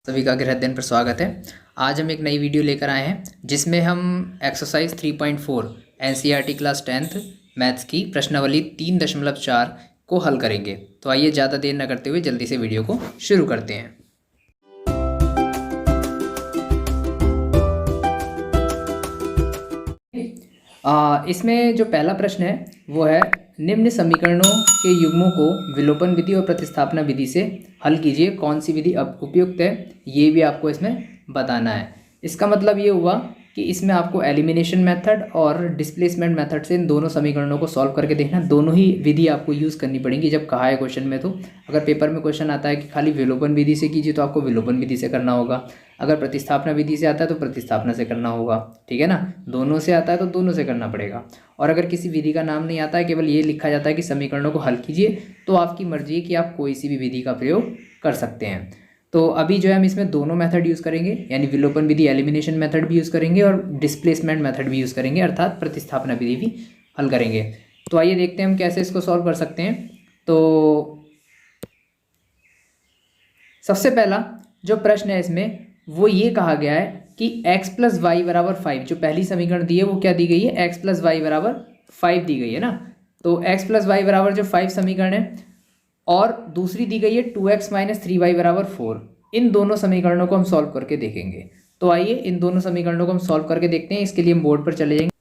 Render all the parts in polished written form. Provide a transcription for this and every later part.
सभी का गृह अध्ययन पर स्वागत है। आज हम एक नई वीडियो लेकर आए हैं जिसमें हम exercise 3.4 NCERT class 10th maths की प्रश्नावली 3.4 को हल करेंगे। तो आइए ज़्यादा देर न करते हुए जल्दी से वीडियो को शुरू करते हैं। इसमें जो पहला प्रश्न है वो है, निम्न समीकरणों के युग्मों को विलोपन विधि और प्रतिस्थापना विधि से हल कीजिए, कौन सी विधि उपयुक्त है, ये भी आपको इसमें बताना है। इसका मतलब ये हुआ कि इसमें आपको एलिमिनेशन मेथड और डिस्प्लेसमेंट मेथड से इन दोनों समीकरणों को सॉल्व करके देखना। दोनों ही विधि आपको यूज़ करनी पड़ेगी जब कहा है क्वेश्चन में। तो अगर पेपर में क्वेश्चन आता है कि खाली विलोपन विधि से कीजिए तो आपको विलोपन विधि से करना होगा, अगर प्रतिस्थापना विधि से आता है तो प्रतिस्थापना से करना होगा, ठीक है ना। दोनों से आता है तो दोनों से करना पड़ेगा। और अगर किसी विधि का नाम नहीं आता है, केवल ये लिखा जाता है कि समीकरणों को हल कीजिए, तो आपकी मर्जी है कि आप कोई सी भी विधि का प्रयोग कर सकते हैं। तो अभी जो है हम इसमें दोनों मेथड यूज़ करेंगे, यानी विलोपन विधि एलिमिनेशन मेथड भी यूज़ करेंगे और डिस्प्लेसमेंट मेथड भी यूज़ करेंगे, अर्थात प्रतिस्थापना विधि भी हल करेंगे। तो आइए देखते हैं हम कैसे इसको सॉल्व कर सकते हैं। तो सबसे पहला जो प्रश्न है इसमें वो ये कहा गया है कि x + y = 5। जो पहली समीकरण दी है वो क्या दी गई है, x + y = 5 दी गई है ना। तो x + y = जो 5 समीकरण है, और दूसरी दी गई है 2x - 3y = 4। इन दोनों समीकरणों को हम सॉल्व करके देखेंगे। तो आइए इन दोनों समीकरणों को हम सॉल्व करके देखते हैं। इसके लिए हम बोर्ड पर चले जाएंगे।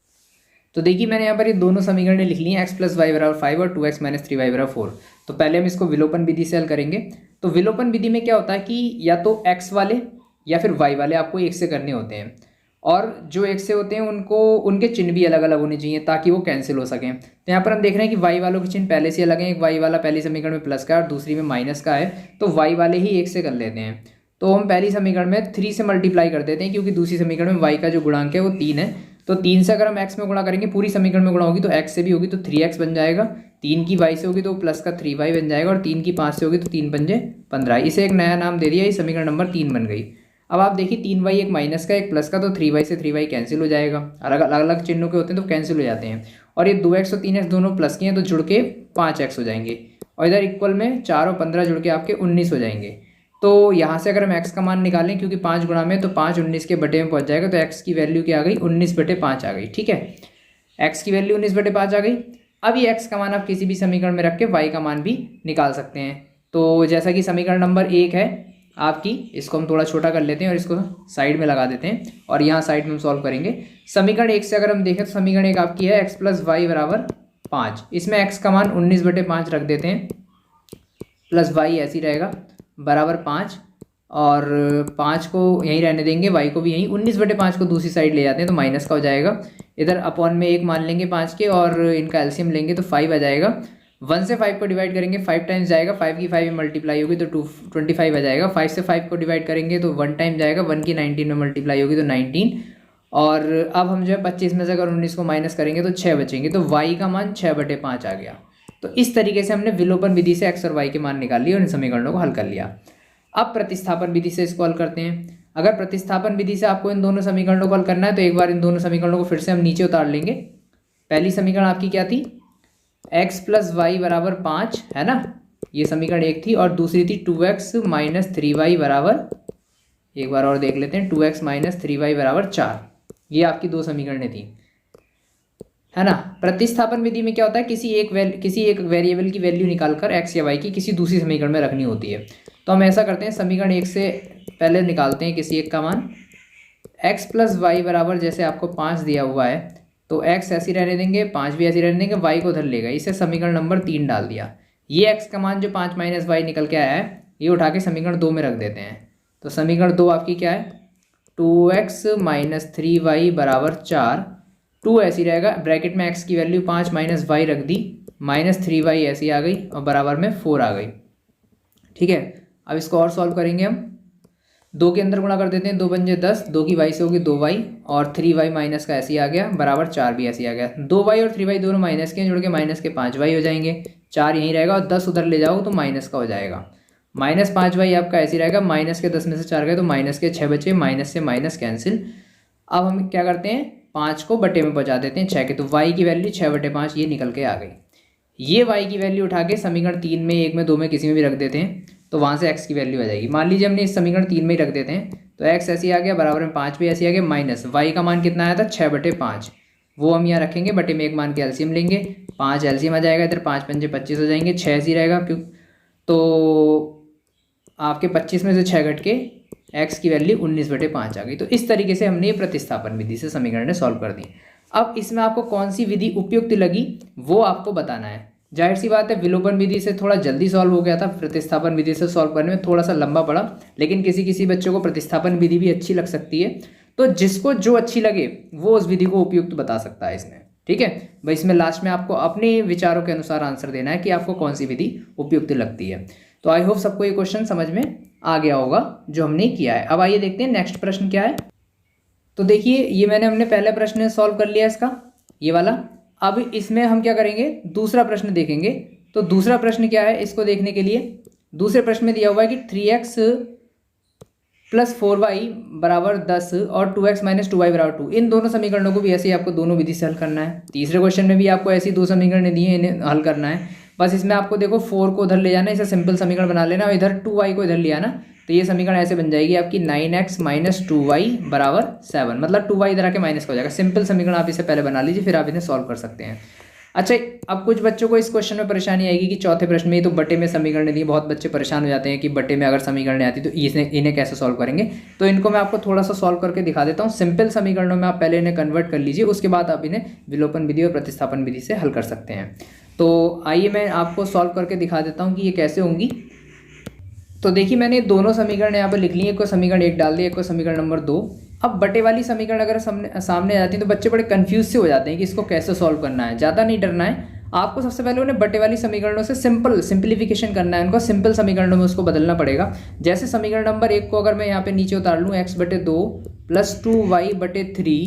तो देखिए मैंने यहाँ पर ये दोनों समीकरणें लिख ली हैं, x + y = 5 और 2x - 3y = 4। तो पहले हम इसको विलोपन विधि से हल करेंगे। तो विलोपन विधि में क्या होता है कि या तो x वाले या फिर y वाले आपको एक से करने होते हैं, और जो एक से होते हैं उनको उनके चिन्ह भी अलग अलग होने चाहिए ताकि वो कैंसिल हो सकें। तो यहाँ पर हम देख रहे हैं कि y वालों के चिन्ह पहले से अलग हैं। एक y वाला पहली समीकरण में प्लस का है और दूसरी में माइनस का है, तो y वाले ही एक से कर लेते हैं। तो हम पहली समीकरण में 3 से मल्टीप्लाई कर देते हैं, क्योंकि दूसरी समीकरण में y का जो गुणांक है वो 3 है। तो 3 से अगर हम x में गुणा करेंगे, पूरी समीकरण में गुणा होगी तो x से भी होगी तो 3x बन जाएगा। 3 की y से होगी तो प्लस का 3y बन जाएगा, और 3 की 5 से होगी तो 3 पंजे 15। इसे एक नया नाम दे दिया, ये समीकरण नंबर 3 बन गई। अब आप देखिए 3y एक माइनस का एक प्लस का, तो 3y से 3y कैंसिल हो जाएगा। अलग अलग चिन्हों के होते हैं तो कैंसिल हो जाते हैं। और ये 2x और 3x दोनों प्लस के हैं तो जुड़ के 5x हो जाएंगे, और इधर इक्वल में 4 और 15 जुड़ के आपके 19 हो जाएंगे। तो यहाँ से अगर हम x का मान निकालें, क्योंकि 5 गुणा में तो 5 19 के बटे में पहुँच जाएगा, तो x की वैल्यू क्या आ गई, 19/5 आ गई। ठीक है, x की वैल्यू 19/5 आ गई। अब ये x का मान आप किसी भी समीकरण में रख के y का मान भी निकाल सकते हैं। तो जैसा कि समीकरण नंबर 1 है आपकी, इसको हम थोड़ा छोटा कर लेते हैं और इसको साइड में लगा देते हैं, और यहाँ साइड में हम सॉल्व करेंगे। समीकरण 1 से अगर हम देखें तो समीकरण 1 आपकी है x + y = 5। इसमें x का मान 19/5 रख देते हैं, प्लस y ऐसे ही रहेगा बराबर 5, और 5 को यहीं रहने देंगे, y को भी यहीं। 19/5 को दूसरी साइड ले जाते हैं तो माइनस का हो जाएगा। इधर अपॉन में 1 मान लेंगे 5 के, और इनका एलसीएम लेंगे तो 5 आ जाएगा। 1 से 5 को डिवाइड करेंगे 5 टाइम्स जाएगा, 5 की 5 में मल्टीप्लाई होगी तो 25 आ जाएगा। 5 से 5 को डिवाइड करेंगे तो 1 टाइम जाएगा, 1 की 19 में मल्टीप्लाई होगी तो 19। और अब हम जो है 25 में से अगर 19 को माइनस करेंगे तो 6 बचेंगे, तो y का मान 6/5 आ गया। तो इस तरीके से हमने विलोपन विधि से x और y के मान निकाल लिए और इन समीकरणों को हल कर लिया। अब प्रतिस्थापन विधि से इसको हल करते हैं। अगर प्रतिस्थापन विधि से आपको इन दोनों समीकरणों को हल करना है तो एक बार इन दोनों समीकरणों को फिर से हम नीचे उतार लेंगे। पहली समीकरण आपकी क्या थी, x + y = 5 है ना, ये समीकरण 1 थी। और दूसरी थी 2x - 3y = एक बार और देख लेते हैं, 2x - 3y = 4। ये आपकी दो समीकरणें थी, है ना। प्रतिस्थापन विधि में क्या होता है, किसी एक वेरिएबल की वैल्यू निकालकर x या y की किसी दूसरी समीकरण में रखनी होती है। तो हम ऐसा करते हैं, समीकरण 1 से पहले निकालते हैं किसी एक का मान। x + y = जैसे आपको 5 दिया हुआ है तो x ऐसी रहने देंगे, 5 भी ऐसी रहने देंगे, y को उधर लेगा, इसे समीकरण नंबर 3 डाल दिया। ये x का मान जो 5 - y निकल के आया है, ये उठा के समीकरण 2 में रख देते हैं। तो समीकरण 2 आपकी क्या है, 2x - 3y = 4। 2 ऐसी रहेगा, ब्रैकेट में x की वैल्यू 5 - y रख दी, -3y ऐसी आ गई, और बराबर में 4 आ गई। ठीक है, अब इसको और सॉल्व करेंगे हम। 2 के अंदर गुणा कर देते हैं, 2 पंजे 10, 2 की y से होगी 2y, और 3y माइनस का ऐसे ही आ गया, बराबर 4 भी ऐसे ही आ गया। 2y और 3y दोनों माइनस के हैं, जुड़ के माइनस के 5y हो जाएंगे। 4 यहीं रहेगा और 10 उधर ले जाओ तो माइनस का हो जाएगा। -5y आपका ऐसे ही रहेगा, माइनस के 10 में से 4 गए तो माइनस के 6 बचे, माइनस से माइनस कैंसिल। अब हम क्या करते हैं, 5 को बटे में पहुँचा देते हैं 6 के, तो y की वैल्यू 6/5 ये निकल के आ गई। ये y की वैल्यू उठा के समीकरण 3 में, 1 में, 2 में, किसी में भी रख देते हैं तो वहाँ से x की वैल्यू आ जाएगी। मान लीजिए हमने इस समीकरण 3 में ही रख देते हैं तो x ऐसे ही आ गया, बराबर में 5 भी ऐसे आ गया, माइनस y का मान कितना आया था 6/5, वो हम यहाँ रखेंगे, बटे में 1 मान के एलसीएम लेंगे, 5 एलसीएम आ जाएगा, इधर 5 पंजे 25 हो जाएंगे, 6 ऐसे ही रहेगा, क्यों तो आपके 25 में से 6 घट के x की वैल्यू 19/5 आ गई। तो इस तरीके से हमने ये प्रतिस्थापन विधि से समीकरण सॉल्व कर दी। अब इसमें आपको कौन सी विधि उपयुक्त लगी वो आपको बताना है। जाहिर सी बात है विलोपन विधि से थोड़ा जल्दी सॉल्व हो गया था, प्रतिस्थापन विधि से सॉल्व करने में थोड़ा सा लंबा पड़ा, लेकिन किसी किसी बच्चों को प्रतिस्थापन विधि भी अच्छी लग सकती है, तो जिसको जो अच्छी लगे वो उस विधि को उपयुक्त बता सकता है इसमें। ठीक है भाई, इसमें लास्ट में आपको अपने विचारों के अनुसार आंसर देना है कि आपको कौन सी विधि उपयुक्त लगती है। तो आई होप सबको ये क्वेश्चन समझ में आ गया होगा जो हमने किया है। अब आइए देखते हैं नेक्स्ट प्रश्न क्या है। तो देखिए ये हमने पहला प्रश्न सॉल्व कर लिया इसका, ये वाला। अब इसमें हम क्या करेंगे, दूसरा प्रश्न देखेंगे। तो दूसरा प्रश्न क्या है, इसको देखने के लिए दूसरे प्रश्न में दिया हुआ है कि 3x + 4y = 10 और 2x - 2y = 2, इन दोनों समीकरणों को भी ऐसे ही आपको दोनों विधि से हल करना है। तीसरे क्वेश्चन में भी आपको ऐसी दो समीकरण दिए हैं, इन्हें हल करना है। बस इसमें आपको देखो 4 को उधर ले जाना है, इसे सिंपल समीकरण बना लेना, और इधर 2y को इधर ले आना, तो ये समीकरण ऐसे बन जाएगी आपकी 9x - 2y = 7, मतलब 2y इधर आके माइनस का हो जाएगा। सिंपल समीकरण आप इसे पहले बना लीजिए, फिर आप इन्हें सॉल्व कर सकते हैं। अच्छा, अब कुछ बच्चों को इस क्वेश्चन में परेशानी आएगी कि चौथे प्रश्न में तो बटे में समीकरण दिए, बहुत बच्चे परेशान हो जाते हैं कि बटे में अगर समीकरण आती तो इन्हें कैसे सॉल्व करेंगे। तो इनको मैं आपको थोड़ा सा सॉल्व करके दिखा देता हूँ। सिंपल समीकरणों में आप पहले इन्हें कन्वर्ट कर लीजिए, उसके बाद आप इन्हें विलोपन विधि और प्रतिस्थापन विधि से हल कर सकते हैं। तो आइए मैं आपको सॉल्व करके दिखा देता हूँ कि ये कैसे होंगी। तो देखिए मैंने दोनों समीकरण यहाँ पर लिख लिए, एक को समीकरण 1 डाल दिया, एक को समीकरण नंबर 2। अब बटे वाली समीकरण अगर सामने आ जाती है तो बच्चे बड़े कंफ्यूज से हो जाते हैं कि इसको कैसे सॉल्व करना है। ज़्यादा नहीं डरना है आपको, सबसे पहले उन्हें बटे वाली समीकरणों से सिंप्लीफिकेशन करना है, उनको सिंपल समीकरणों में उसको बदलना पड़ेगा। जैसे समीकरण नंबर 1 को अगर मैं यहाँ पे नीचे उतार लूँ, x/2 + 2y/3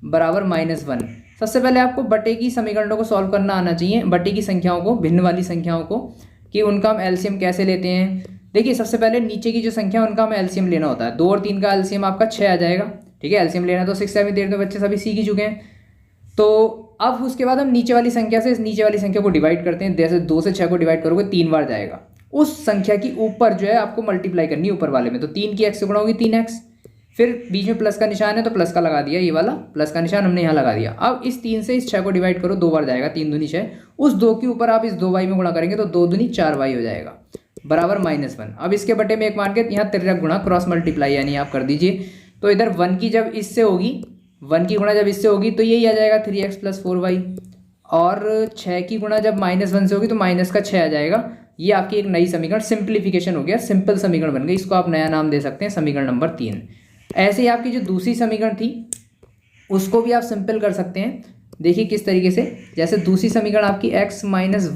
= -1। सबसे पहले आपको बटे की समीकरणों को सॉल्व करना आना चाहिए, बटे की संख्याओं को, भिन्न वाली संख्याओं को, कि उनका हम एलसीएम कैसे लेते हैं। देखिए सबसे पहले नीचे की जो संख्या है उनका हमें एलसीएम लेना होता है। 2 और 3 का एलसीएम आपका 6 आ जाएगा। ठीक है, एलसीएम लेना तो 6, 7, 8 में बच्चे सभी सीख ही चुके हैं। तो अब उसके बाद हम नीचे वाली संख्या से इस नीचे वाली संख्या को डिवाइड करते हैं। जैसे 2 से 6 को डिवाइड करोगे 3 बार जाएगा, उस संख्या की ऊपर जो है आपको मल्टीप्लाई करनी है ऊपर वाले में। तो 3 की x से गुणा होगी 3x, फिर बीच में प्लस का निशान है तो प्लस का लगा दिया, ये वाला प्लस का निशान हमने यहाँ लगा दिया। अब इस 3 से इस 6 को डिवाइड करो, 2 बार जाएगा, 3 दूनी 6, उस 2 के ऊपर आप इस 2y में गुणा करेंगे तो 2 दूनी 4y हो जाएगा बराबर -1। अब इसके बटे में 1 मान के यहाँ तिर्यक गुणा क्रॉस मल्टीप्लाई यानी आप कर दीजिए। तो इधर 1 की जब इससे होगी, 1 की गुणा जब इससे होगी तो यही आ जाएगा 3x + 4y, और 6 की गुणा जब -1 से होगी तो माइनस का 6 आ जाएगा। ये आपकी एक नई समीकरण सिंप्लीफिकेशन हो गया, सिंपल समीकरण बन गई। इसको आप नया नाम दे सकते हैं समीकरण नंबर 3। ऐसे ही आपकी जो दूसरी समीकरण थी उसको भी आप सिंपल कर सकते हैं। देखिए किस तरीके से, जैसे दूसरी समीकरण आपकी x - y/3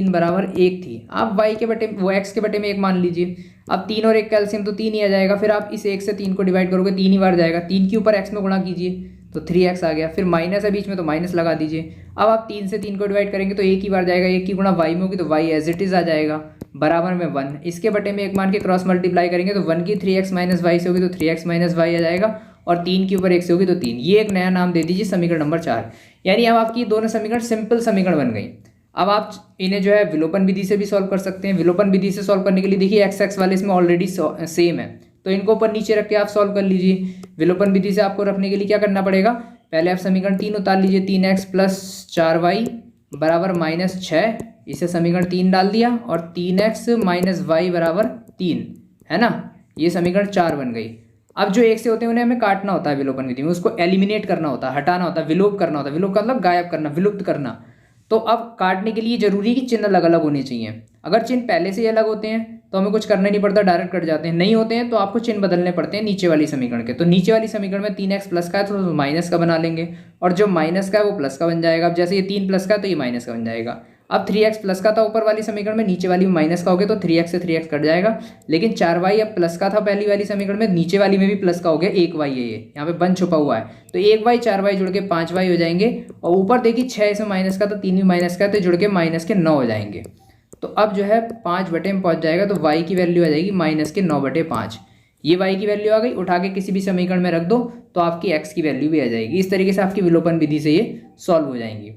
= 1 थी, आप y के बटे वो x के बटे में 1 मान लीजिए। अब 3 और 1 का एलसीएम तो 3 ही आ जाएगा, फिर आप इस 1 से 3 को डिवाइड करोगे 3 ही बार जाएगा, 3 के ऊपर x में गुणा कीजिए तो 3x आ गया, फिर माइनस है बीच में तो माइनस लगा दीजिए। अब आप 3 से 3 को डिवाइड करेंगे तो 1 ही बार जाएगा, 1 की गुणा y में होगी तो y एज इट इज़ आ जाएगा बराबर में 1। इसके बटे में 1 मान के क्रॉस मल्टीप्लाई करेंगे तो 1 की 3x - y से होगी तो 3x - y आ जाएगा, और 3 के ऊपर 1 से होगी तो 3। ये एक नया नाम दे दीजिए समीकरण नंबर 4। यानी अब आपकी दोनों समीकरण सिंपल समीकरण बन गई। अब आप इन्हें जो है विलोपन विधि से भी सॉल्व कर सकते हैं। विलोपन विधि से सॉल्व करने के लिए देखिए x वाले इसमें ऑलरेडी सेम है, तो इनको ऊपर नीचे रख के आप सॉल्व कर लीजिए। विलोपन विधि से आपको रखने के लिए क्या करना पड़ेगा, पहले आप समीकरण 3 उतार लीजिए, 3x + 4y = -6, इसे समीकरण 3 डाल दिया, और 3x - y = 3 है ना, ये समीकरण 4 बन गई। अब जो 1 से होते हैं उन्हें हमें काटना होता है विलोपन विधि में, उसको एलिमिनेट करना होता है, हटाना होता है, विलोप करना होता है। विलोप का मतलब गायब करना, विलुप्त करना। तो अब काटने के लिए जरूरी कि चिन्ह अलग अलग होने चाहिए। अगर चिन्ह पहले से ही अलग होते हैं तो हमें कुछ करना नहीं पड़ता, डायरेक्ट कट जाते हैं। नहीं होते हैं तो आपको चिन्ह बदलने पड़ते हैं नीचे वाली समीकरण के। तो नीचे वाली समीकरण में 3x प्लस का है तो माइनस का बना लेंगे, और जो माइनस का है वो प्लस का बन जाएगा। अब जैसे ये 3 प्लस का है तो ये माइनस का बन जाएगा। अब 3x प्लस का था ऊपर वाली समीकरण में, नीचे वाली में माइनस का हो गया तो 3x से 3x कट जाएगा। लेकिन 4y अब प्लस का था पहली वाली समीकरण में, नीचे वाली में भी प्लस का हो गया, 1y है ये यहाँ पे बन छुपा हुआ है, तो 1y 4y जुड़ के 5y हो जाएंगे। और ऊपर देखिए 6 इसमें माइनस का, तो 3 भी माइनस का, तो जुड़ के माइनस के 9 हो जाएंगे। तो अब जो है 5 बटे में पहुँच जाएगा, तो y की वैल्यू आ जाएगी -9/5। ये y की वैल्यू आ गई, उठा के किसी भी समीकरण में रख दो तो आपकी x की वैल्यू भी आ जाएगी। इस तरीके से आपकी विलोपन विधि से ये सॉल्व हो जाएंगी।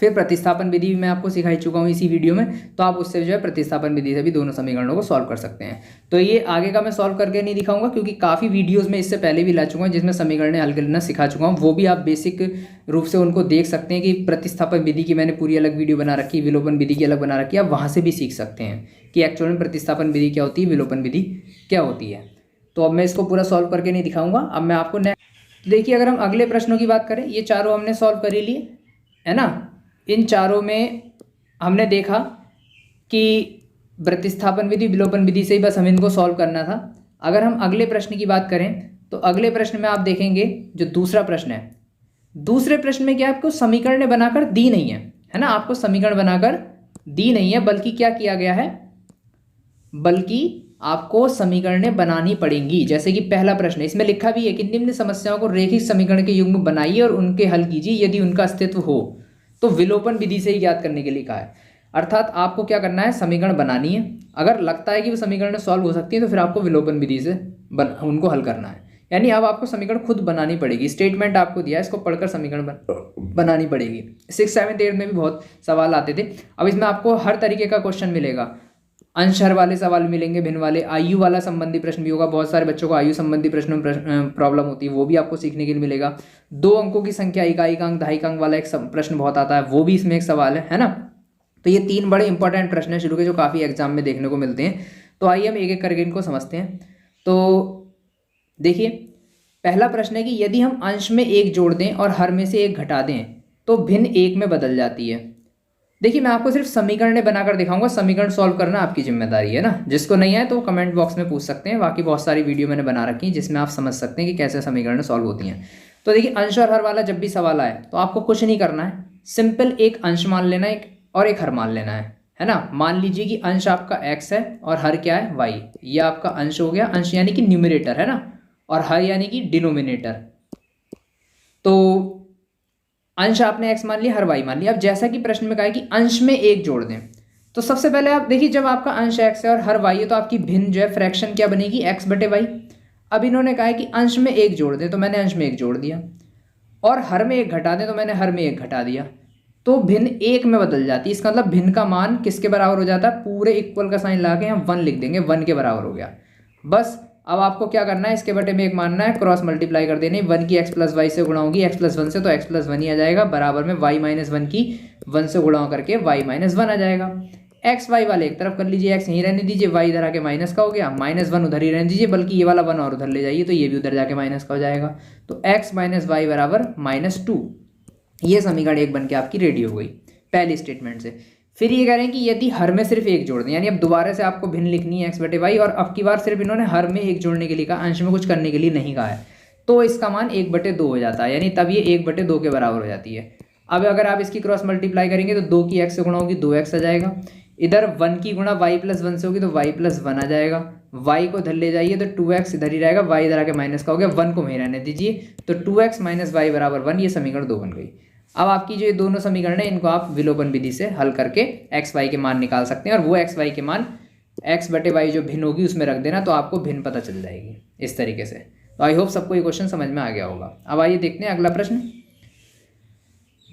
फिर प्रतिस्थापन विधि भी मैं आपको सिखा चुका हूँ इसी वीडियो में, तो आप उससे जो है प्रतिस्थापन विधि से भी दोनों समीकरणों को सॉल्व कर सकते हैं। तो ये आगे का मैं सॉल्व करके नहीं दिखाऊंगा, क्योंकि काफ़ी वीडियोज़ में इससे पहले भी ला चुका हूँ जिसमें समीकरण हल करना सिखा चुका हूँ, वो भी आप बेसिक रूप से उनको देख सकते हैं कि प्रतिस्थापन विधि की मैंने पूरी अलग वीडियो बना रखी, विलोपन विधि की अलग बना रखी है, आप वहाँ से भी सीख सकते हैं कि एक्चुअल में प्रतिस्थापन विधि क्या होती है, विलोपन विधि क्या होती है। तो अब मैं इसको पूरा सॉल्व करके नहीं दिखाऊंगा। अब मैं आपको देखिए, अगर हम अगले प्रश्नों की बात करें, ये चारों हमने सॉल्व कर ही लिए है ना। इन चारों में हमने देखा कि प्रतिस्थापन विधि विलोपन विधि से ही बस हमें इनको सॉल्व करना था। अगर हम अगले प्रश्न की बात करें तो अगले प्रश्न में आप देखेंगे जो दूसरा प्रश्न है, दूसरे प्रश्न में क्या आपको समीकरण बनाकर दी नहीं है ना, आपको समीकरण बनाकर दी नहीं है, बल्कि क्या किया गया है, बल्कि आपको समीकरणें बनानी पड़ेंगी। जैसे कि पहला प्रश्न है, इसमें लिखा भी है कि निम्न समस्याओं को रैखिक समीकरण के युग्म बनाइए और उनके हल कीजिए यदि उनका अस्तित्व हो, तो विलोपन विधि से ही ज्ञात करने के लिए कहा है। अर्थात आपको क्या करना है, समीकरण बनानी है, अगर लगता है कि वो समीकरण सॉल्व हो सकती है तो फिर आपको विलोपन विधि से उनको हल करना है। यानी अब आपको समीकरण खुद बनानी पड़ेगी। स्टेटमेंट आपको दिया है, इसको पढ़कर समीकरण बनानी पड़ेगी। 6th 7th 8th में भी बहुत सवाल आते थे। अब इसमें आपको हर तरीके का क्वेश्चन मिलेगा, अंश हर वाले सवाल मिलेंगे, भिन्न वाले, आयु वाला संबंधी प्रश्न भी होगा। बहुत सारे बच्चों को आयु संबंधी प्रश्न में प्रॉब्लम होती है, वो भी आपको सीखने के लिए मिलेगा। 2 अंकों की संख्या, इकाई का अंक, दहाई का अंक वाला एक प्रश्न बहुत आता है, वो भी इसमें एक सवाल है ना। तो ये 3 बड़े इंपॉर्टेंट प्रश्न है शुरू के, जो काफ़ी एग्जाम में देखने को मिलते हैं। तो आइए हम एक एक करके इनको समझते हैं। तो देखिए, पहला प्रश्न है कि यदि हम अंश में 1 जोड़ दें और हर में से 1 घटा दें तो भिन्न 1 में बदल जाती है। देखिए, मैं आपको सिर्फ समीकरण बनाकर दिखाऊंगा, समीकरण सॉल्व करना आपकी जिम्मेदारी है ना। जिसको नहीं आए तो वो कमेंट बॉक्स में पूछ सकते हैं, बाकी बहुत सारी वीडियो मैंने बना रखी है जिसमें आप समझ सकते हैं कि कैसे समीकरण सॉल्व होती हैं। तो देखिए, अंश और हर वाला जब भी सवाल आए तो आपको कुछ नहीं करना है, सिंपल एक अंश मान लेना है और एक हर मान लेना है ना। मान लीजिए कि अंश आपका x है और हर क्या है, y। ये आपका अंश हो गया, अंश यानी कि न्यूमरेटर है ना, और हर यानी कि डिनोमिनेटर। तो अंश आपने x मान लिया, हर y मान लिया। अब जैसा कि प्रश्न में कहा है कि अंश में 1 जोड़ दें, तो सबसे पहले आप देखिए, जब आपका अंश x है और हर y है तो आपकी भिन्न जो है फ्रैक्शन क्या बनेगी, x बटे y। अब इन्होंने कहा है कि अंश में 1 जोड़ दें, तो मैंने अंश में 1 जोड़ दिया, और हर में 1 घटा दें तो मैंने हर में 1 घटा दिया, तो भिन्न 1 में बदल जाती है। इसका मतलब भिन्न का मान किसके बराबर हो जाता है, पूरे इक्वल का साइन लगा के हम 1 लिख देंगे, 1 के बराबर हो गया। बस अब आपको क्या करना है, इसके बटे में 1 मानना है, क्रॉस मल्टीप्लाई कर देने, 1 की x प्लस वाई से गुणा होगी, x प्लस 1 से, तो x प्लस 1 ही आ जाएगा, बराबर में y माइनस 1 की 1 से गुणा करके y माइनस 1 आ जाएगा। x y वाले एक तरफ कर लीजिए, x यहीं रहने दीजिए, y इधर आके माइनस का हो गया, माइनस 1 उधर ही रहने दीजिए, बल्कि ये वाला 1 और उधर ले जाइए तो ये भी उधर जाके माइनस का हो जाएगा। तो x माइनस वाई बराबर -2। ये समीकरण 1 बन के आपकी रेडी हो गई पहले स्टेटमेंट से। फिर ये कह रहे हैं कि यदि हर में सिर्फ 1 जोड़ दें, यानी अब दोबारा से आपको भिन्न लिखनी है x बटे वाई, और अब की बार सिर्फ इन्होंने हर में 1 जोड़ने के लिए कहा, अंश में कुछ करने के लिए नहीं कहा है, तो इसका मान 1/2 हो जाता है, यानी तब ये 1/2 के बराबर हो जाती है। अब अगर आप इसकी क्रॉस मल्टीप्लाई करेंगे तो 2 की x से गुणा होगी, 2x आ जाएगा, इधर 1 की गुणा y प्लस 1 से होगी तो y प्लस 1 आ जाएगा, y को इधर ले जाइए तो 2x इधर ही रहेगा, y इधर आके माइनस का हो गया, 1 को वहीं रहने दीजिए, तो 2x माइनस वाई बराबर 1। ये समीकरण 2 बन गई। अब आपकी जो ये दोनों समीकरण है इनको आप विलोपन विधि से हल करके x y के मान निकाल सकते हैं, और वो x y के मान x बटे वाई जो भिन्न होगी उसमें रख देना, तो आपको भिन्न पता चल जाएगी इस तरीके से। तो आई होप सबको ये क्वेश्चन समझ में आ गया होगा। अब आइए देखते हैं अगला प्रश्न।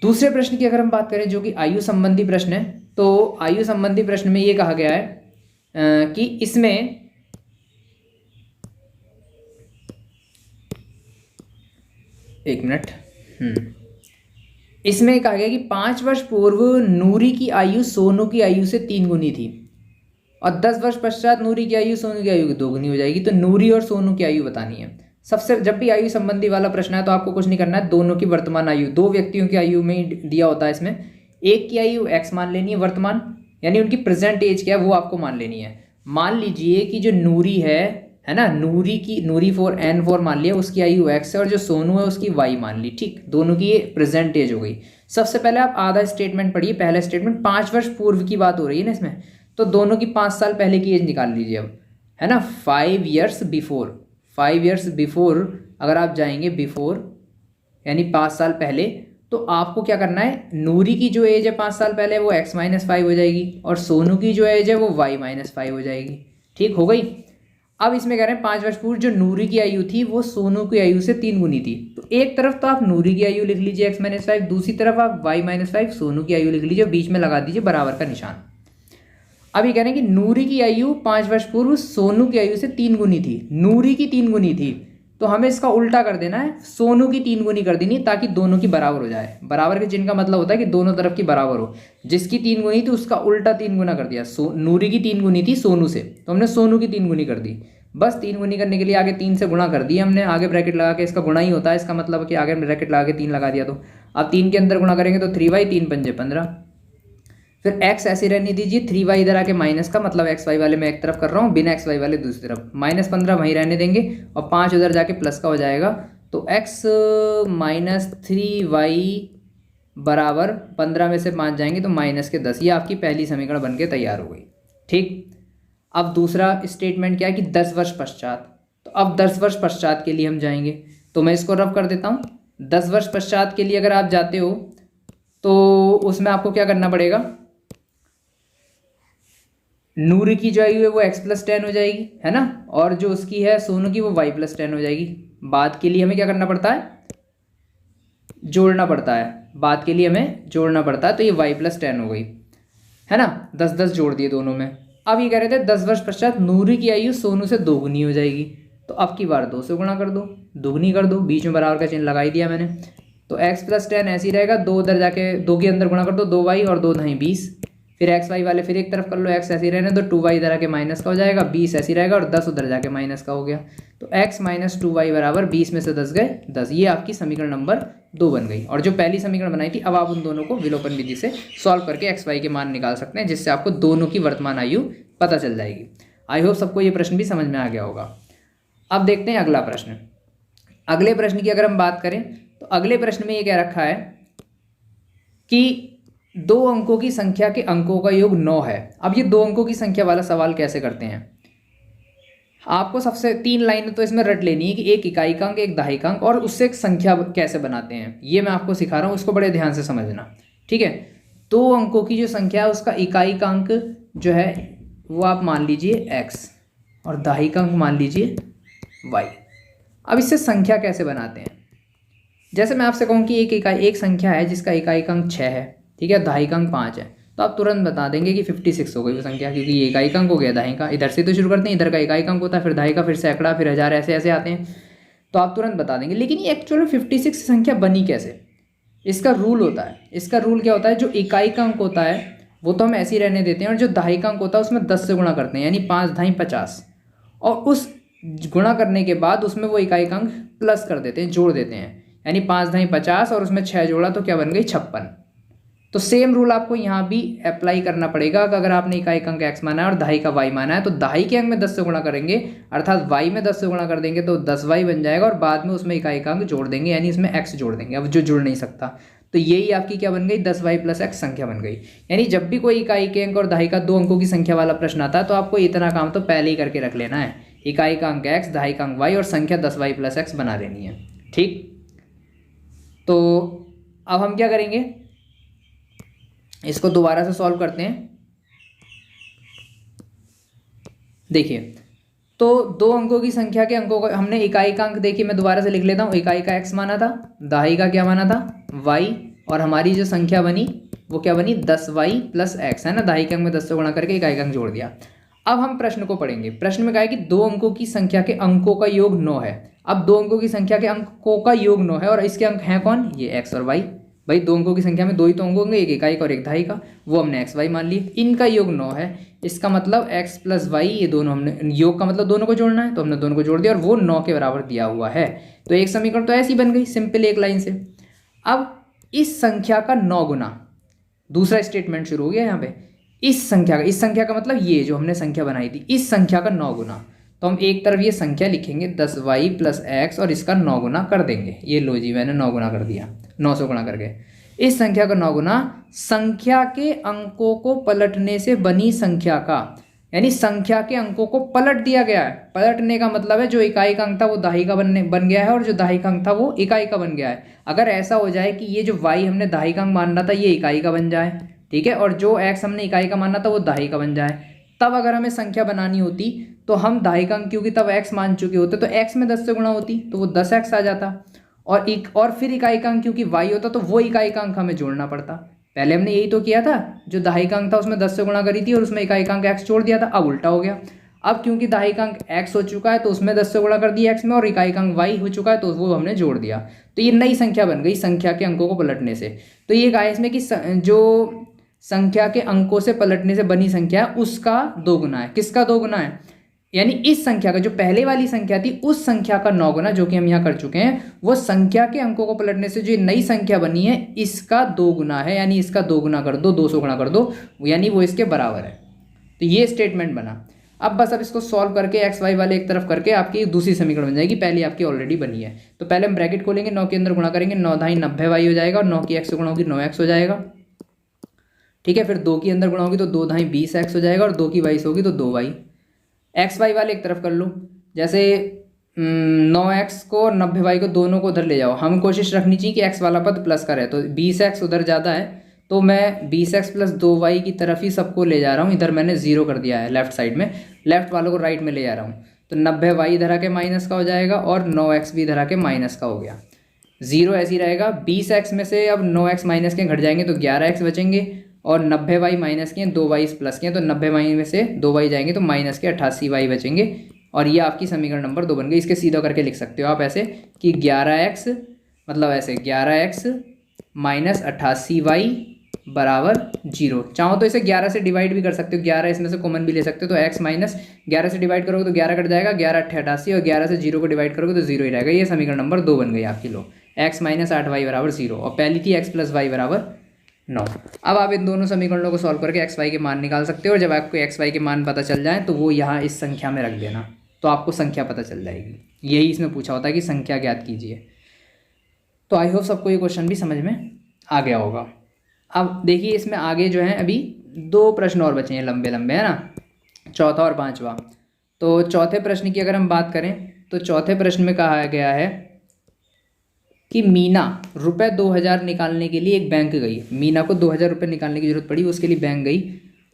दूसरे प्रश्न की अगर हम बात करें जो कि आयु संबंधी प्रश्न है, तो आयु संबंधी प्रश्न में ये कहा गया है कि इसमें इसमें कहा गया कि 5 वर्ष पूर्व नूरी की आयु सोनू की आयु से 3 गुनी थी, और 10 वर्ष पश्चात नूरी की आयु सोनू की आयु की 2 गुनी हो जाएगी। तो नूरी और सोनू की आयु बतानी है। सबसे जब भी आयु संबंधी वाला प्रश्न है तो आपको कुछ नहीं करना है, दोनों की वर्तमान आयु, 2 व्यक्तियों की आयु में ही दिया होता है इसमें। एक की आयु x मान लेनी है वर्तमान, यानी उनकी प्रेजेंट एज क्या है वो आपको मान लेनी है। मान लीजिए कि जो नूरी है ना, नूरी 4 N4 मान लिया, उसकी आयु x है, और जो सोनू है उसकी y मान ली। ठीक, दोनों की ये प्रेजेंट एज हो गई। सबसे पहले आप आधा स्टेटमेंट पढ़िए, पहला स्टेटमेंट 5 वर्ष पूर्व की बात हो रही है ना इसमें, तो दोनों की 5 साल पहले की एज निकाल लीजिए अब, है ना। 5 years बिफोर अगर आप जाएंगे, बिफोर यानी 5 साल पहले, तो आपको क्या करना है, नूरी की जो एज है 5 साल पहले वो x माइनस 5 हो जाएगी, और सोनू की जो एज है वो y माइनस 5 हो जाएगी। ठीक हो गई। अब इसमें कह रहे हैं 5 वर्ष पूर्व जो नूरी की आयु थी वो सोनू की आयु से 3 गुनी थी, तो तो एक तरफ तो आप नूरी की आयु लिख लीजिए x-5, दूसरी तरफ आप y-5 सोनू की आयु लिख लीजिए, बीच में लगा दीजिए बराबर का निशान। अब ये कह रहे हैं कि नूरी की आयु 5 वर्ष पूर्व सोनू की आयु से 3 गुनी थी, नूरी की 3 गुनी थी, तो हमें इसका उल्टा कर देना है, सोनू की 3 गुनी कर देनी ताकि दोनों की बराबर हो जाए। बराबर के चिन्ह का मतलब होता है कि दोनों तरफ की बराबर हो। जिसकी 3 गुनी थी उसका उल्टा 3 गुना कर दिया। नूरी की 3 गुनी थी सोनू से, तो हमने सोनू की 3 गुनी कर दी। बस 3 गुनी करने के लिए आगे 3 से गुणा कर दिया हमने, आगे ब्रैकेट लगा के, इसका गुणा ही होता है, इसका मतलब कि आगे ब्रैकेट लगा के 3 लगा दिया। तो अब 3 के अंदर गुणा करेंगे तो 3y, 3 पंजे 15, फिर x ऐसे रहने दीजिए, 3y इधर आके माइनस का मतलब xy वाले मैं एक तरफ कर रहा हूँ, बिना xy वाले दूसरी तरफ, -15 वहीं रहने देंगे और 5 उधर जाके प्लस का हो जाएगा। तो x - 3y बराबर 15 में से 5 जाएंगे तो -10। ये आपकी पहली समीकरण बन के तैयार हो गई। ठीक, अब दूसरा स्टेटमेंट क्या है कि 10 वर्ष पश्चात। तो अब 10 वर्ष पश्चात के लिए हम जाएंगे, तो मैं इसको रफ कर देता हूँ। 10 वर्ष पश्चात के लिए अगर आप जाते हो तो उसमें आपको क्या करना पड़ेगा, नूर की जो आयु है वो x+10 हो जाएगी, है ना, और जो उसकी है सोनू की वो y+10 हो जाएगी। बाद के लिए हमें क्या करना पड़ता है, जोड़ना पड़ता है, बाद के लिए हमें जोड़ना पड़ता है। तो ये y+10 हो गई, है ना, 10-10 जोड़ दिए दोनों में। अब ये कह रहे थे 10 वर्ष पश्चात नूरी की आयु सोनू से 2 गुनी हो जाएगी, तो अब की बार 2 से गुणा कर दो, दुगनी कर दो, बीच में बराबर का चिन्ह लगा ही दिया मैंने। तो x+10 ऐसे ही रहेगा, 2 उधर जाके 2 के अंदर गुणा कर दो, 2y और 2 नहीं 20, फिर xy वाले फिर एक तरफ कर लो, x ऐसे ही रहने दो, 2y इधर आके माइनस का हो जाएगा, 20 ऐसे ही रहेगा और 10 उधर जाके माइनस का हो गया। तो x - 2y बराबर 20 में से 10 गए 10। ये आपकी समीकरण नंबर 2 बन गई। और जो पहली समीकरण बनाई थी, अब आप उन दोनों को विलोपन विधि से सॉल्व करके xy के मान निकाल सकते हैं, जिससे आपको दोनों की वर्तमान आयु पता चल जाएगी। आई होप सबको ये प्रश्न भी समझ में आ गया होगा। अब देखते हैं अगला प्रश्न। अगले प्रश्न की अगर हम बात करें तो अगले प्रश्न में ये क्या रखा है कि 2 अंकों की संख्या के अंकों का योग 9 है। अब ये 2 अंकों की संख्या वाला सवाल कैसे करते हैं, आपको सबसे 3 लाइन तो इसमें रट लेनी है कि एक इकाई का अंक, एक दहाई का अंक, और उससे एक संख्या कैसे बनाते हैं, ये मैं आपको सिखा रहा हूँ, उसको बड़े ध्यान से समझना। ठीक है, 2 अंकों की जो संख्या है उसका इकाई का अंक जो है वो आप मान लीजिए x और दहाई का अंक मान लीजिए y। अब इससे संख्या कैसे बनाते हैं, जैसे मैं आपसे कहूँ कि एक संख्या है जिसका इकाई का अंक 6 है, ठीक है, दहाई का अंक 5 है, तो आप तुरंत बता देंगे कि 56 हो गई वो संख्या, क्योंकि ये इकाई का अंक हो गया, दहाई का इधर से तो शुरू करते हैं, इधर का इकाई का अंक होता है, फिर दहाई का, फिर सैकड़ा, फिर हज़ार, ऐसे ऐसे आते हैं, तो आप तुरंत बता देंगे। लेकिन ये एक्चुअल में 56 संख्या बनी कैसे, इसका रूल होता है। इसका रूल क्या होता है, जो इकाई का अंक होता है वो तो हम ऐसे ही रहने देते हैं, और जो दहाई का अंक होता है उसमें 10 से गुणा करते हैं, यानी 5 दहाई 50, और उस गुणा करने के बाद उसमें वो इकाई का अंक प्लस कर देते हैं, जोड़ देते हैं, यानी 5 दहाई 50 और उसमें 6 जोड़ा तो क्या बन गई 56। तो सेम रूल आपको यहाँ भी अप्लाई करना पड़ेगा कि अगर आपने इकाई का अंक x माना है और दहाई का y माना है, तो दहाई के अंक में 10 से गुणा करेंगे, अर्थात y में 10 से गुणा कर देंगे तो 10y बन जाएगा, और बाद में उसमें इकाई का अंक जोड़ देंगे, यानी इसमें x जोड़ देंगे, अब जो जुड़ नहीं सकता। तो यही आपकी क्या बन गई, 10y + x संख्या बन गई। यानी जब भी कोई इकाई के अंक और दहाई का 2 अंकों की संख्या वाला प्रश्न आता है तो आपको इतना काम तो पहले ही करके रख लेना है, इकाई का अंक x, दहाई का अंक y और संख्या 10y + x बना लेनी है। ठीक, तो अब हम क्या करेंगे, इसको दोबारा से सॉल्व करते हैं। देखिए, तो 2 अंकों की संख्या के अंकों का हमने इकाई का अंक, देखिए मैं दोबारा से लिख लेता हूँ, इकाई का x माना था, दहाई का क्या माना था y, और हमारी जो संख्या बनी वो क्या बनी 10y + x, है ना, दहाई के अंक में 10 से गुणा करके इकाई का अंक जोड़ दिया। अब हम प्रश्न को पढ़ेंगे। प्रश्न में कहा है कि 2 अंकों की संख्या के अंकों का योग 9 है। अब 2 अंकों की संख्या के अंकों का योग 9 है और इसके अंक हैं कौन, ये x और y। भाई 2 अंकों की संख्या में 2 ही तो अंक होंगे, एक इकाई का और एक दहाई का, वो हमने x y मान लिए, इनका योग 9 है। इसका मतलब x + y, ये दोनों हमने, योग का मतलब दोनों को जोड़ना है, तो हमने दोनों को जोड़ दिया और वो 9 के बराबर दिया हुआ है। तो एक समीकरण तो ऐसी बन गई सिंपल एक लाइन से। अब इस संख्या का 9 गुना, दूसरा स्टेटमेंट शुरू हो गया यहाँ पे, इस संख्या का मतलब ये जो हमने संख्या बनाई थी, इस संख्या का 9 गुना, तो हम एक तरफ ये संख्या लिखेंगे 10y + x और इसका 9 गुना कर देंगे। ये लो जी, मैंने 9 गुना कर दिया, 9 से गुणा करके इस संख्या का 9 गुना संख्या के अंकों को पलटने से बनी संख्या का, यानी संख्या के अंकों को पलट दिया गया है। पलटने का मतलब है जो इकाई का अंक था वो दहाई का बन गया है और जो दहाई का अंक था वो इकाई का बन गया है। अगर ऐसा हो जाए कि ये जो y हमने दहाई का अंक मानना था ये इकाई का बन जाए, ठीक है, और जो x हमने इकाई का मानना था वो दहाई का बन जाए, तब अगर हमें संख्या बनानी होती तो हम दहाई का अंक, क्योंकि तब x मान चुके होते, तो x में 10 से गुणा होती तो वो 10x आ जाता, और फिर इकाईकांक क्योंकि y होता तो वो इकाईकांक हमें जोड़ना पड़ता। पहले हमने यही तो किया था, जो दहाईकांक था उसमें 10 से गुणा करी थी और उसमें इकाईकांक x छोड़ दिया था। अब उल्टा हो गया, अब क्योंकि दहाईकांक x हो चुका है तो उसमें 10 से गुणा कर दिया x में, और इकाईकांक y हो चुका है तो वो हमने जोड़ दिया। तो ये नई संख्या बन गई संख्या के अंकों को पलटने से। तो ये कहा इसमें कि जो संख्या के अंकों से पलटने से बनी संख्या है उसका दोगुना है। किसका दोगुना है? यानी इस संख्या का, जो पहले वाली संख्या थी उस संख्या का 9 गुना, जो कि हम यहाँ कर चुके हैं, वो संख्या के अंकों को पलटने से जो ये नई संख्या बनी है इसका 2 गुना है। यानी इसका 2 गुना कर दो, 200 गुना कर दो, यानी वो इसके बराबर है। तो ये स्टेटमेंट बना। अब इसको सॉल्व करके एक्स वाई वाले एक तरफ करके आपकी दूसरी समीकरण बन जाएगी, पहली आपकी ऑलरेडी बनी है। तो पहले हम ब्रैकेट खोलेंगे, 9 के अंदर गुणा करेंगे, 9 दाई 90 वाई हो जाएगा, और 9 की एक्स से गुणा होगी 9x हो जाएगा। ठीक है, फिर 2 की अंदर गुणा होगी तो 2 दाई 20x हो जाएगा, और 2 की वाई से होगी तो 2y। एक्स वाई वाले एक तरफ कर लो, जैसे 9x को और 90y को दोनों को उधर ले जाओ। हम कोशिश रखनी चाहिए कि x वाला पद प्लस का रहे, तो 20x उधर ज़्यादा है तो मैं 20x प्लस 2y की तरफ ही सबको ले जा रहा हूँ। इधर मैंने 0 कर दिया है लेफ्ट साइड में, लेफ्ट वालों को राइट में ले जा रहा हूँ। तो 90y इधर आके माइनस का हो जाएगा और 9x भी इधर आके माइनस का हो गया। 0 ऐसे ही रहेगा। 20x में से अब 9x माइनस के घट जाएंगे तो 11x बचेंगे, और 90y माइनस किए 2y प्लस किए तो 90y में से 2y जाएंगे तो माइनस के 88y बचेंगे। और ये आपकी समीकरण नंबर 2 बन गई। इसके सीधा करके लिख सकते हो आप ऐसे कि 11x मतलब ऐसे 11x माइनस 88y बराबर 0। चाहो तो इसे 11 से डिवाइड भी कर सकते हो, 11 इसमें से कॉमन भी ले सकते हो। तो x माइनस 11 से डिवाइड करोगे तो 11 कट जाएगा, 11 8 88, और 11 से 0 को डिवाइड करोगे तो 0 ही रहेगा। ये समीकरण नंबर 2 बन गई आपकी। लो x माइनस 8y बराबर 0, और पहली थी x प्लस वाई बराबर 9। अब आप इन दोनों समीकरणों को सॉल्व करके एक्स वाई के मान निकाल सकते हो, और जब आपको एक्स वाई के मान पता चल जाए तो वो यहाँ इस संख्या में रख देना, तो आपको संख्या पता चल जाएगी। यही इसमें पूछा होता है कि संख्या ज्ञात कीजिए। तो आई होप सबको ये क्वेश्चन भी समझ में आ गया होगा। अब देखिए इसमें आगे जो है अभी 2 प्रश्न और बचे हैं, लंबे लंबे, है ना, चौथा और पाँचवा। तो चौथे प्रश्न की अगर हम बात करें तो चौथे प्रश्न में कहा गया है कि मीना रुपये 2000 निकालने के लिए एक बैंक गई। मीना को 2000 रुपये निकालने की जरूरत पड़ी, उसके लिए बैंक गई।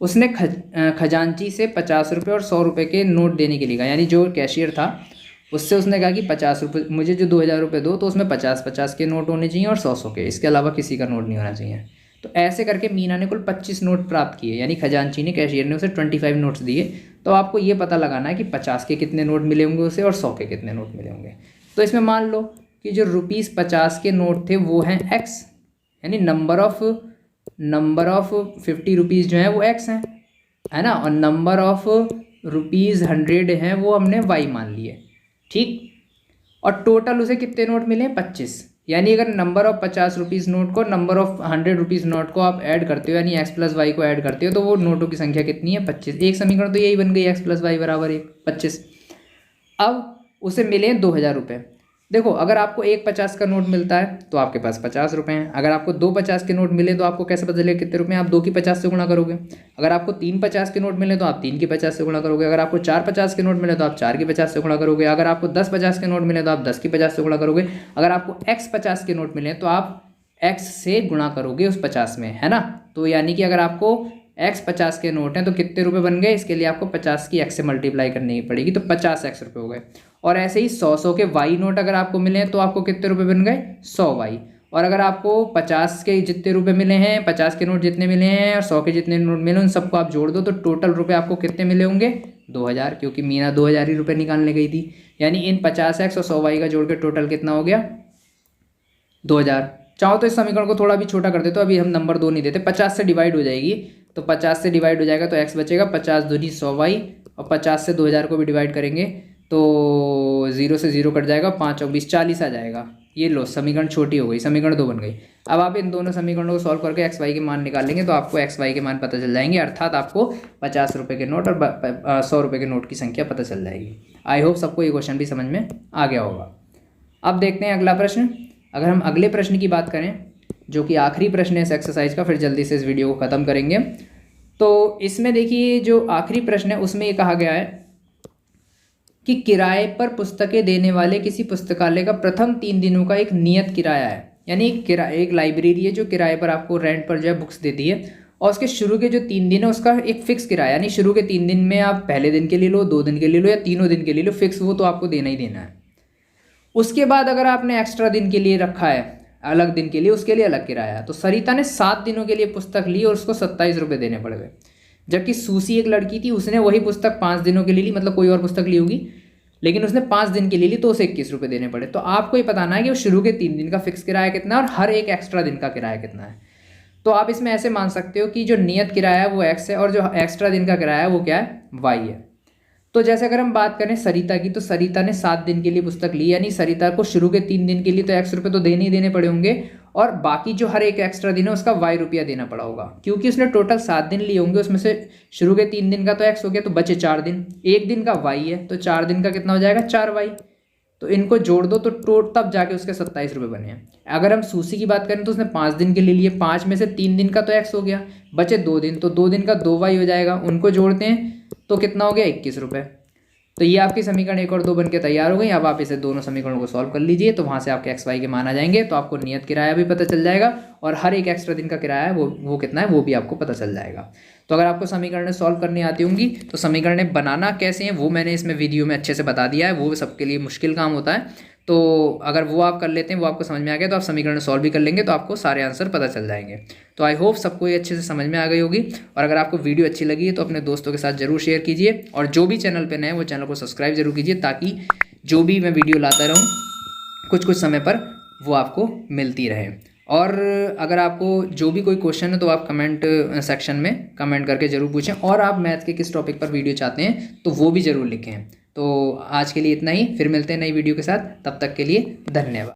उसने खजांची से 50 रुपये और 100 रुपये के नोट देने के लिए कहा। यानी जो कैशियर था उससे उसने कहा कि 50 रुपये मुझे जो 2000 रुपये दो, तो उसमें 50-50 के नोट होने चाहिए और 100-100 के, इसके अलावा किसी का नोट नहीं होना चाहिए। तो ऐसे करके मीना ने कुल 25 नोट प्राप्त किए। यानी खजांची ने, कैशियर ने उसे 25 नोट्स दिए। तो आपको ये पता लगाना है कि 50 के कितने नोट मिले होंगे उसे और 100 के कितने नोट मिले होंगे। तो इसमें मान लो कि जो ₹50 के नोट थे वो हैं x, यानी नंबर ऑफ 50 रुपीज़ जो है वो x है ना, और नंबर ऑफ ₹100 हैं वो हमने y मान लिए। ठीक, और टोटल उसे कितने नोट मिले? 25। यानी अगर नंबर ऑफ 50 रुपीज़ नोट को नंबर ऑफ 100 रुपीज़ नोट को आप ऐड करते हो, यानी x प्लस वाई को ऐड करते हो, तो वो नोटों की संख्या कितनी है? 25। एक समीकरण तो यही बन गई, x प्लस वाई बराबर 25। अब उसे मिले 2000 रुपये। देखो अगर आपको एक 50 का नोट मिलता है तो आपके पास 50 रुपये हैं। अगर आपको 2 50 के नोट मिले तो आपको कैसे पता चलेगा कितने रुपये? आप 2 की 50 से गुणा करोगे। अगर आपको 3 50 के नोट मिले तो आप 3 की 50 से गुणा करोगे। अगर आपको 4 50 के नोट मिले तो आप 4 की 50 से गुणा करोगे। अगर आपको 10 50 के नोट मिले तो आप 10 की 50 से गुणा करोगे। अगर आपको x 50 के नोट मिले तो आप x से गुणा करोगे उस 50 में, है ना। तो यानी कि अगर आपको x 50 के नोट हैं तो कितने रुपए बन गए? इसके लिए आपको 50 की x से मल्टीप्लाई करनी पड़ेगी, तो 50x रुपये हो गए। और ऐसे ही 100 के y नोट अगर आपको मिले हैं तो आपको कितने रुपए बन गए? 100y। और अगर आपको 50 के जितने रुपए मिले हैं, 50 के नोट जितने मिले हैं और 100 के जितने नोट मिले उन सबको आप जोड़ दो तो टोटल रुपए आपको कितने मिले होंगे? 2000, क्योंकि मीना 2000 ही रुपये निकालने गई थी। यानी इन 50x और 100y का जोड़ के टोटल कितना हो गया? 2000। चाहो तो इस समीकरण को थोड़ा भी छोटा कर दे, तो अभी हम नंबर 2 नहीं देते, 50 से डिवाइड हो जाएगी, तो 50 से डिवाइड हो जाएगा तो x बचेगा, 50 दूनी 100y, और 50 से 2000 को भी डिवाइड करेंगे तो 0 से 0 कट जाएगा, 5 और 20 40 आ जाएगा। ये लो समीकरण छोटी हो गई, समीकरण 2 बन गई। अब आप इन दोनों समीकरणों को सॉल्व करके एक्स वाई के मान निकालेंगे तो आपको एक्स वाई के मान पता चल जाएंगे, अर्थात आपको 50 रुपये के नोट और 100 रुपये के नोट की संख्या पता चल जाएगी। आई होप सबको ये क्वेश्चन भी समझ में आ गया होगा। अब देखते हैं अगला प्रश्न। अगर हम अगले प्रश्न की बात करें जो कि आखिरी प्रश्न है इस एक्सरसाइज का, फिर जल्दी से इस वीडियो को ख़त्म करेंगे। तो इसमें देखिए जो आखिरी प्रश्न है उसमें ये कहा गया है कि किराए पर पुस्तकें देने वाले किसी पुस्तकालय का प्रथम 3 दिनों का एक नियत किराया है। यानी एक लाइब्रेरी है जो किराए पर आपको रेंट पर जो है बुक्स देती है, और उसके शुरू के जो 3 दिन है उसका एक फिक्स किराया, यानी शुरू के 3 दिन में आप पहले दिन के लिए लो, 2 दिन के लिए लो या तीनों दिन के लिए लो, फिक्स वो तो आपको देना ही देना है। उसके बाद अगर आपने एक्स्ट्रा दिन के लिए रखा है, अलग दिन के लिए, उसके लिए अलग किराया। तो सरिता ने 7 दिनों के लिए पुस्तक ली और उसको 27 रुपये देने पड़ गए। जबकि सूसी एक लड़की थी, उसने वही पुस्तक 5 दिनों के लिए ली, मतलब कोई और पुस्तक ली होगी, लेकिन उसने 5 दिन के लिए ली तो उसे 21 रुपये देने पड़े। तो आपको ये बताना है कि वो शुरू के 3 दिन का फिक्स किराया कितना है और हर एक एक्स्ट्रा दिन का किराया कितना है। तो आप इसमें ऐसे मान सकते हो कि जो नियत किराया है वो x है और जो एक्स्ट्रा दिन का किराया है वो क्या है, y है। तो जैसे अगर हम बात करें सरिता की, तो सरिता ने 7 दिन के लिए पुस्तक ली, यानी सरिता को शुरू के 3 दिन के लिए तो x रुपये तो देने ही देने पड़े होंगे और बाकी जो हर एक एक्स्ट्रा दिन है उसका y रुपया देना पड़ा होगा, क्योंकि उसने टोटल 7 दिन लिए होंगे, उसमें से शुरू के 3 दिन का तो x हो गया, तो बचे 4 दिन, 1 दिन का y है, तो 4 दिन का कितना हो जाएगा, 4y। तो इनको जोड़ दो तो तब जाके उसके 27 रुपये बने हैं। अगर हम सूसी की बात करें तो उसने 5 दिन के लिए लिए, 5 में से 3 दिन का तो x हो गया, बचे 2 दिन, तो 2 दिन का 2y हो जाएगा, उनको जोड़ते हैं तो कितना हो गया, 21 रुपये। तो ये आपकी समीकरण 1 और 2 बन के तैयार हो गई। अब आप इसे दोनों समीकरणों को सॉल्व कर लीजिए, तो वहाँ से आपके एक्स वाई के मान आ जाएंगे, तो आपको नियत किराया भी पता चल जाएगा और हर एक एक्स्ट्रा दिन का किराया है वो कितना है वो भी आपको पता चल जाएगा। तो अगर आपको समीकरणें सॉल्व करनी आती होंगी तो समीकरणें बनाना कैसे हैं वो मैंने इसमें वीडियो में अच्छे से बता दिया है, वो सबके लिए मुश्किल काम होता है। तो अगर वो आप कर लेते हैं, वो आपको समझ में आ गया, तो आप समीकरण सॉल्व भी कर लेंगे, तो आपको सारे आंसर पता चल जाएंगे। तो आई होप सबको ये अच्छे से समझ में आ गई होगी। और अगर आपको वीडियो अच्छी लगी है तो अपने दोस्तों के साथ जरूर शेयर कीजिए, और जो भी चैनल पे नए हैं वो चैनल को सब्सक्राइब जरूर कीजिए, ताकि जो भी मैं वीडियो लाता रहूँ कुछ कुछ समय पर वो आपको मिलती रहे। और अगर आपको जो भी कोई क्वेश्चन है तो आप कमेंट सेक्शन में कमेंट करके ज़रूर पूछें, और आप मैथ के किस टॉपिक पर वीडियो चाहते हैं तो वो भी ज़रूर लिखें। तो आज के लिए इतना ही, फिर मिलते हैं नई वीडियो के साथ, तब तक के लिए धन्यवाद।